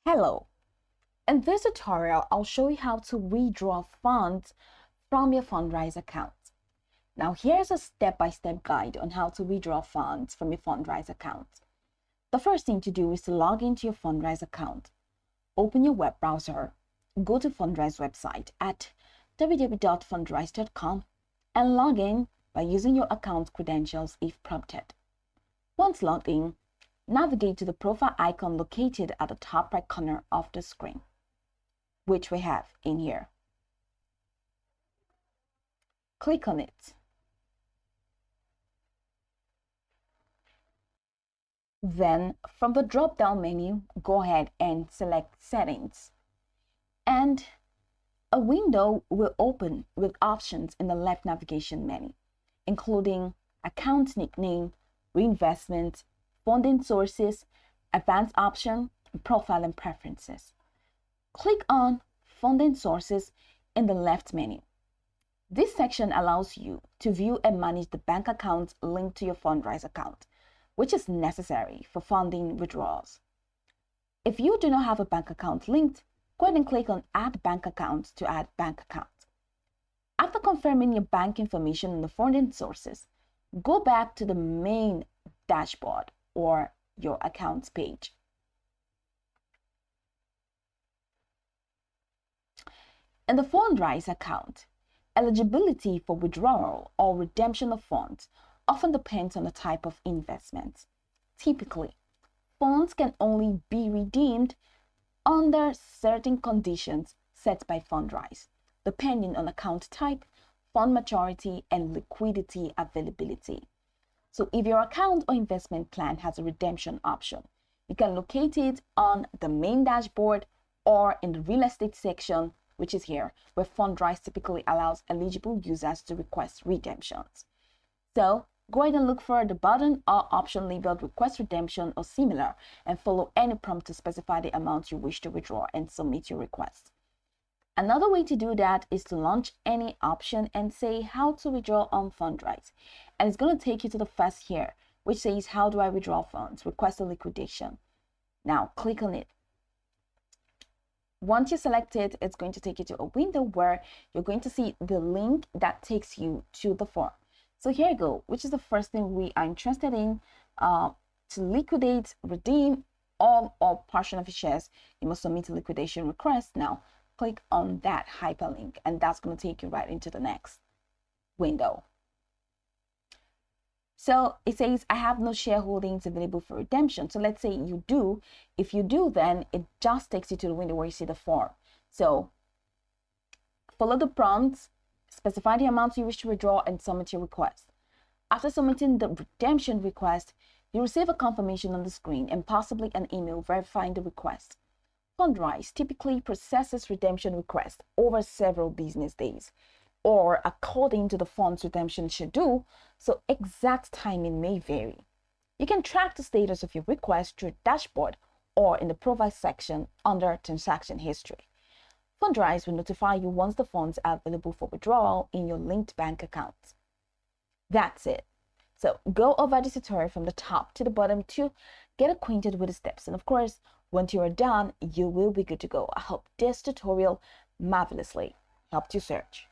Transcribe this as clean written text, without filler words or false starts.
Hello! In this tutorial, I'll show you how to withdraw funds from your Fundrise account. Now, here's a step-by-step guide on how to withdraw funds from your Fundrise account. The first thing to do is to log into your Fundrise account. Open your web browser, go to Fundrise website at www.fundrise.com and log in by using your account credentials if prompted. Once logged in, navigate to the profile icon located at the top right corner of the screen, which we have in here. Click on it. Then, from the drop-down menu, go ahead and select Settings. And a window will open with options in the left navigation menu, including Account Nickname, Reinvestment, Funding Sources, Advanced Option, Profile and Preferences. Click on Funding Sources in the left menu. This section allows you to view and manage the bank accounts linked to your Fundrise account, which is necessary for funding withdrawals. If you do not have a bank account linked, go ahead and click on Add Bank Account to add bank account. After confirming your bank information in the funding sources, go back to the main dashboard or your accounts page. In the Fundrise account, eligibility for withdrawal or redemption of funds often depends on the type of investment. Typically, funds can only be redeemed under certain conditions set by Fundrise, depending on account type, fund maturity, and liquidity availability. So if your account or investment plan has a redemption option, you can locate it on the main dashboard or in the real estate section, which is here, where Fundrise typically allows eligible users to request redemptions. So go ahead and look for the button or option labeled Request Redemption or similar and follow any prompt to specify the amount you wish to withdraw and submit your request. Another way to do that is to launch any option and say how to withdraw on Fundrise. And it's going to take you to the first here, which says how do I withdraw funds, request a liquidation. Now click on it. Once you select it, it's going to take you to a window where you're going to see the link that takes you to the form. So here you go, which is the first thing we are interested in. To liquidate, redeem all or portion of your shares, you must submit a liquidation request. Now click on that hyperlink and that's going to take you right into the next window. So it says I have no shareholdings available for redemption. So let's say you do. If you do, then it just takes you to the window where you see the form. So follow the prompts, specify the amounts you wish to withdraw and submit your request. After submitting the redemption request, you receive a confirmation on the screen and possibly an email verifying the request. Fundrise typically processes redemption requests over several business days or according to the fund's redemption schedule, so exact timing may vary. You can track the status of your request through a dashboard or in the Provide section under Transaction History. Fundrise will notify you once the funds are available for withdrawal in your linked bank accounts. That's it. So go over this tutorial from the top to the bottom to get acquainted with the steps. And of course, once you are done, you will be good to go. I hope this tutorial marvelously helped you search.